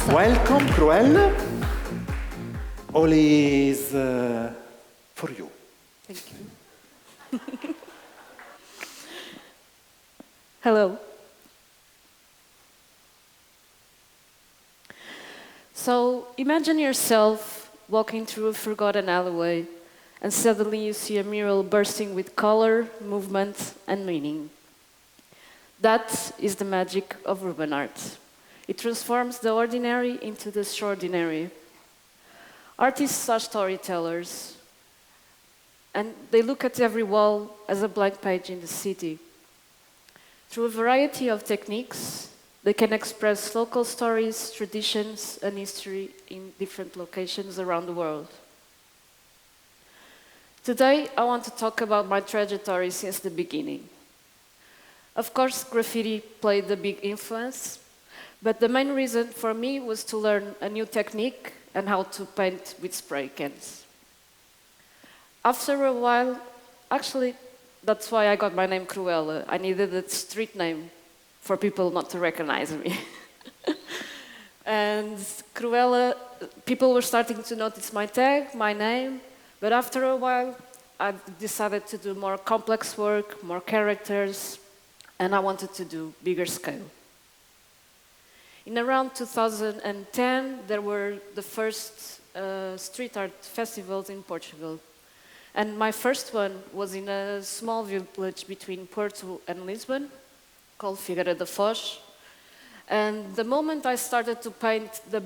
Welcome, Cruella. All is for you. Thank you. Hello. So imagine yourself walking through a forgotten alleyway, and suddenly you see a mural bursting with color, movement, and meaning. That is the magic of urban art. It transforms the ordinary into the extraordinary. Artists are storytellers, and they look at every wall as a blank page in the city. Through a variety of techniques, they can express local stories, traditions, and history in different locations around the world. Today, I want to talk about my trajectory since the beginning. Of course, graffiti played a big influence, but the main reason for me was to learn a new technique and how to paint with spray cans. After a while, actually, that's why I got my name Cruella. I needed a street name for people not to recognize me. And Cruella, people were starting to notice my tag, my name, but after a while, I decided to do more complex work, more characters, and I wanted to do bigger scale. In around 2010, there were the first street art festivals in Portugal. And my first one was in a small village between Porto and Lisbon, called Figueira da Foz. And the moment I started to paint the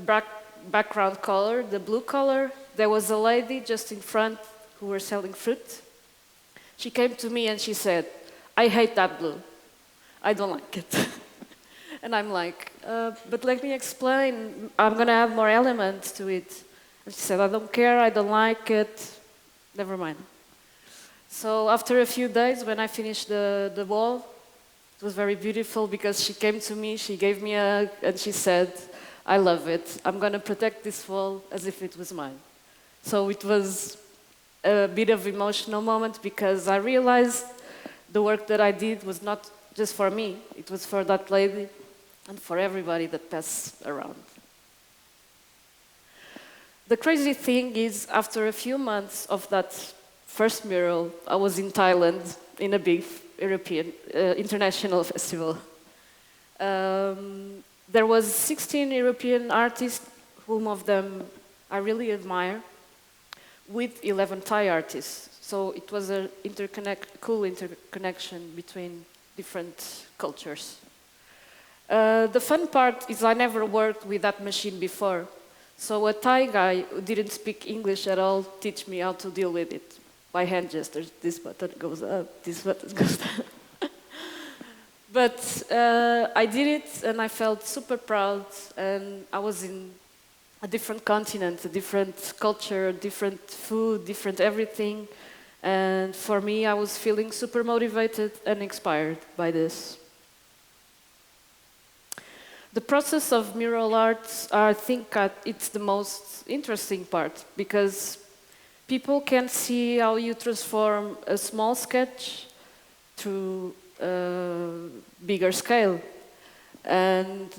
background color, the blue color, there was a lady just in front who were selling fruit. She came to me and she said, "I hate that blue. I don't like it." And I'm like, but let me explain. I'm going to have more elements to it. And she said, "I don't care, I don't like it. Never mind." So after a few days, when I finished the wall, it was very beautiful because she came to me, she gave me a, and she said, "I love it. I'm going to protect this wall as if it was mine." So it was a bit of an emotional moment because I realized the work that I did was not just for me, it was for that lady and for everybody that passed around. The crazy thing is, after a few months of that first mural, I was in Thailand in a big European international festival. There was 16 European artists, whom of them I really admire, with 11 Thai artists. So it was a cool interconnection between different cultures. The fun part is I never worked with that machine before. So a Thai guy who didn't speak English at all teach me how to deal with it by hand gestures. This button goes up, this button goes down. But I did it and I felt super proud, and I was in a different continent, a different culture, different food, different everything. And for me, I was feeling super motivated and inspired by this. The process of mural art, I think it's the most interesting part because people can see how you transform a small sketch to a bigger scale. And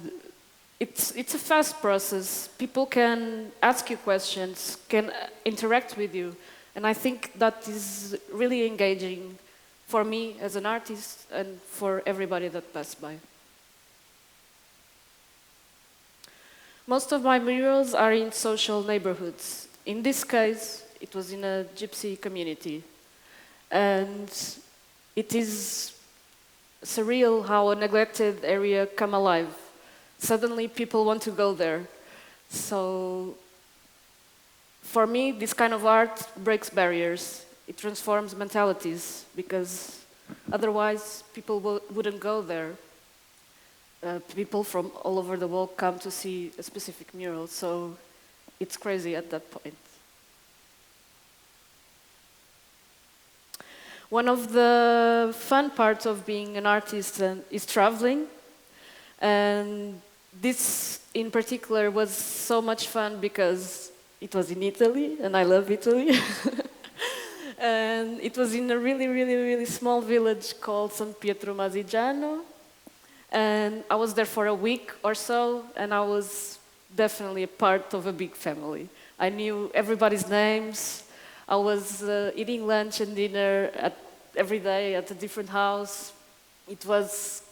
it's a fast process. People can ask you questions, can interact with you. And I think that is really engaging for me as an artist and for everybody that passed by. Most of my murals are in social neighborhoods. In this case, it was in a gypsy community. And it is surreal how a neglected area come alive. Suddenly people want to go there. So for me, this kind of art breaks barriers. It transforms mentalities because otherwise people wouldn't go there. People from all over the world come to see a specific mural, so it's crazy at that point. One of the fun parts of being an artist is traveling, and this in particular was so much fun because it was in Italy, and I love Italy. And it was in a really, really, really small village called San Pietro Masigiano. And I was there for a week or so, and I was definitely a part of a big family. I knew everybody's names. I was eating lunch and dinner every day at a different house. It was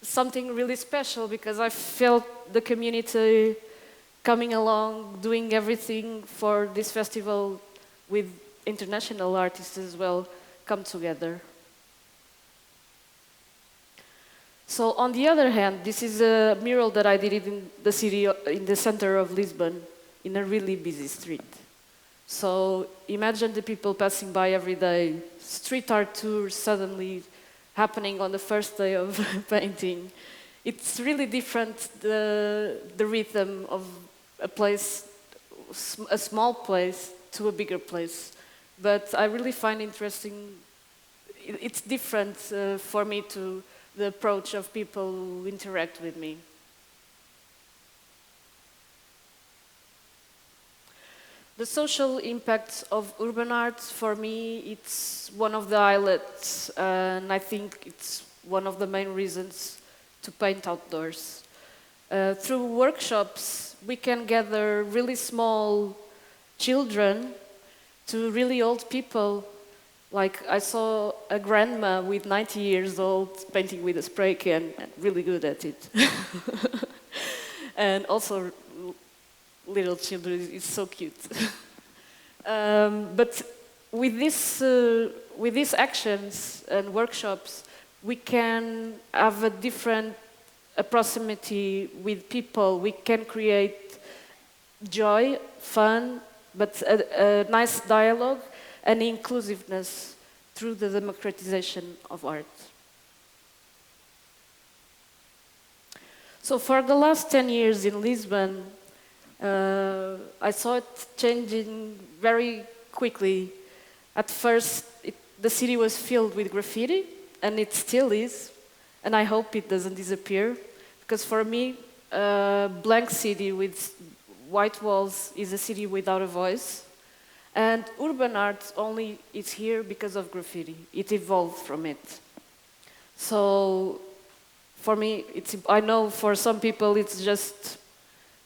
something really special because I felt the community coming along, doing everything for this festival with international artists as well come together. So on the other hand, this is a mural that I did in the city, in the center of Lisbon, in a really busy street. So imagine the people passing by every day, street art tours suddenly happening on the first day of painting. It's really different, the rhythm of a place, a small place to a bigger place. But I really find interesting, it's different for me to the approach of people who interact with me. The social impact of urban art, for me, it's one of the highlights, and I think it's one of the main reasons to paint outdoors. Through workshops, we can gather really small children to really old people. Like I saw a grandma with 90 years old painting with a spray can, and really good at it. And also little children, it's so cute. But with these actions and workshops, we can have a different proximity with people. We can create joy, fun, but a nice dialogue and inclusiveness through the democratization of art. So for the last 10 years in Lisbon, I saw it changing very quickly. At first, the city was filled with graffiti, and it still is, and I hope it doesn't disappear, because for me, a blank city with white walls is a city without a voice, and urban art only is here because of graffiti. It evolved from it. So, for me, I know for some people it's just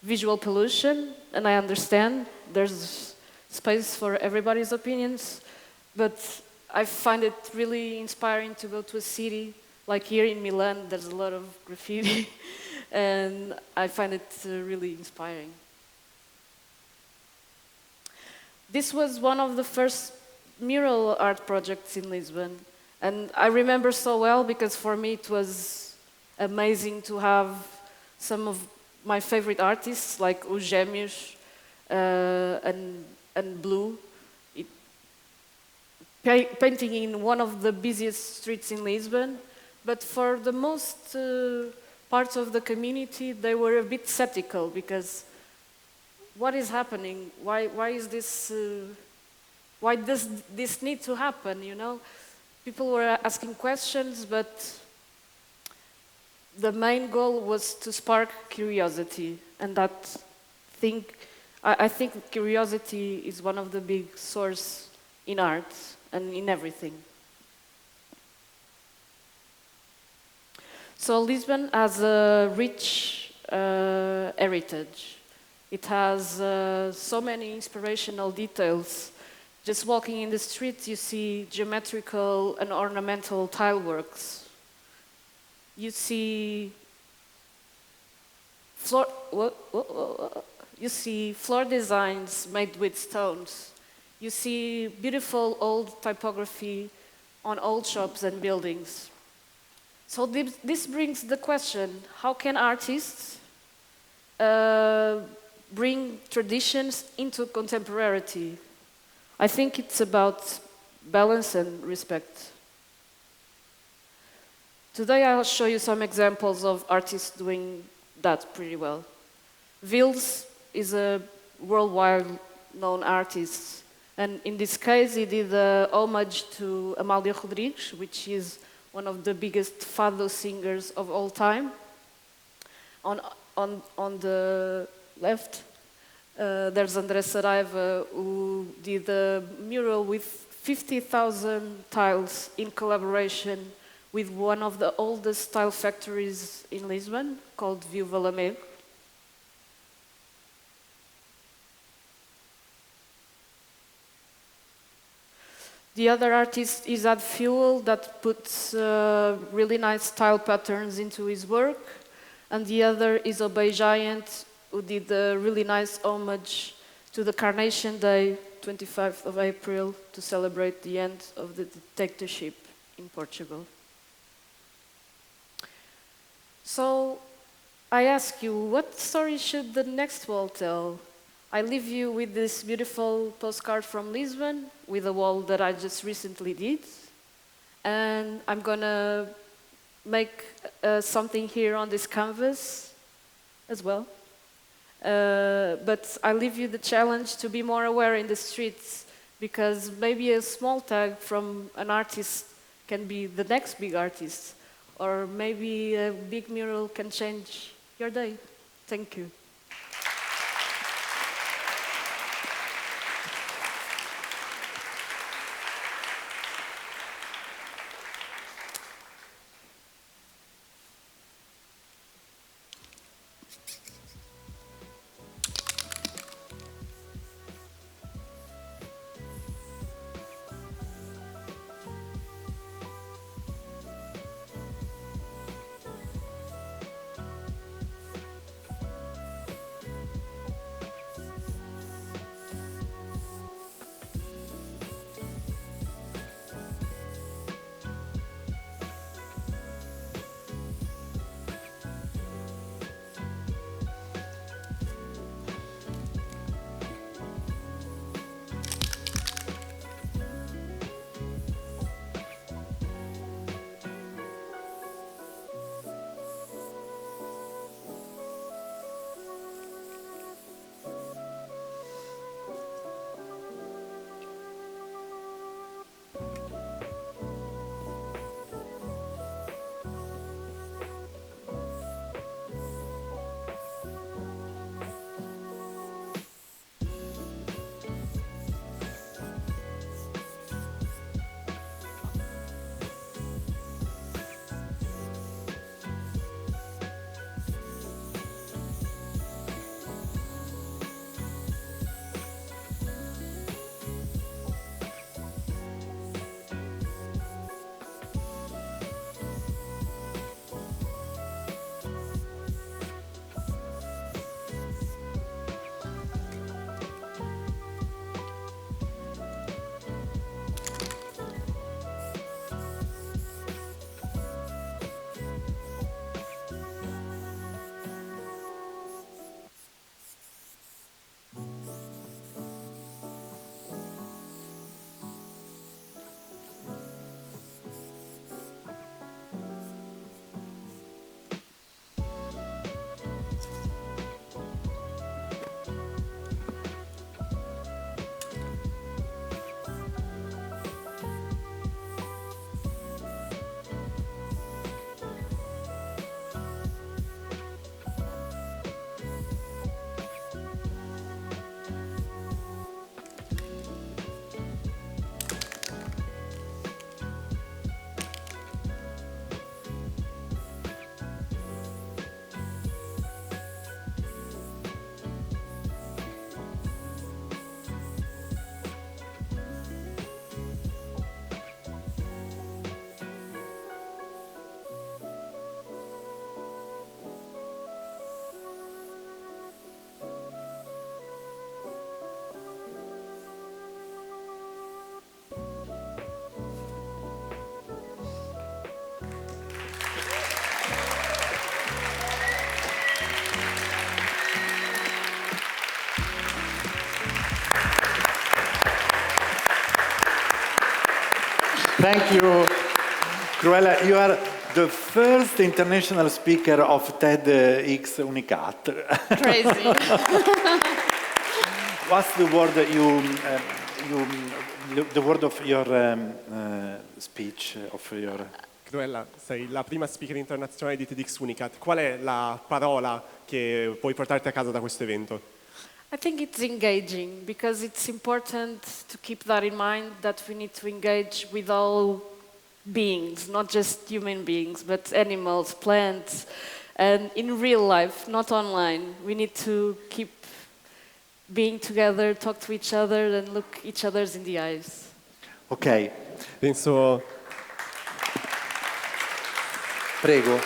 visual pollution, and I understand there's space for everybody's opinions, but I find it really inspiring to go to a city, like here in Milan, there's a lot of graffiti, and I find it really inspiring. This was one of the first mural art projects in Lisbon, and I remember so well because for me it was amazing to have some of my favorite artists like Os Gêmeos and Blue painting in one of the busiest streets in Lisbon. But for the most parts of the community, they were a bit skeptical because what is happening? Why is this? Why does this need to happen? You know, people were asking questions, but the main goal was to spark curiosity, and I think curiosity is one of the big sources in art and in everything. So Lisbon has a rich heritage. It has so many inspirational details. Just walking in the streets, you see geometrical and ornamental tile works. You see floor designs made with stones. You see beautiful old typography on old shops and buildings. So this brings the question, how can artists bring traditions into contemporarity? I think it's about balance and respect. Today I'll show you some examples of artists doing that pretty well. Vils is a worldwide known artist, and in this case he did a homage to Amália Rodrigues, which is one of the biggest fado singers of all time. On the left, there's André Saraiva, who did a mural with 50,000 tiles in collaboration with one of the oldest tile factories in Lisbon, called Viúva Lamego. The other artist is Ad Fuel that puts really nice tile patterns into his work. And the other is Obey Giant, who did a really nice homage to the Carnation Day, 25th of April, to celebrate the end of the dictatorship in Portugal. So I ask you, what story should the next wall tell? I leave you with this beautiful postcard from Lisbon, with a wall that I just recently did. And I'm gonna make something here on this canvas as well. But I leave you the challenge to be more aware in the streets, because maybe a small tag from an artist can be the next big artist, or maybe a big mural can change your day. Thank you. Thank you, Cruella. You are the first international speaker of TEDxUNICATT. Crazy. What's the word that the word of your speech, of your... Cruella, sei la prima speaker internazionale di TEDxUNICATT. Qual è la parola che puoi portarti a casa da questo evento? I think it's engaging, because it's important to keep that in mind, that we need to engage with all beings, not just human beings, but animals, plants, and in real life, not online. We need to keep being together, talk to each other, and look each other in the eyes. Ok, Penso prego.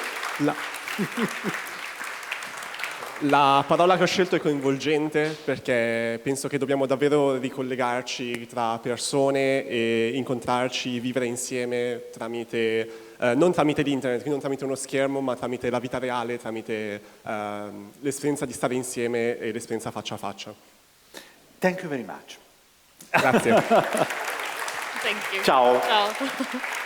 la parola che ho scelto è coinvolgente, perché penso che dobbiamo davvero ricollegarci tra persone e incontrarci, vivere insieme tramite, non tramite l'internet, quindi non tramite uno schermo, ma tramite la vita reale, tramite l'esperienza di stare insieme e l'esperienza faccia a faccia. Thank you very much. Grazie. Thank you. Ciao. Ciao.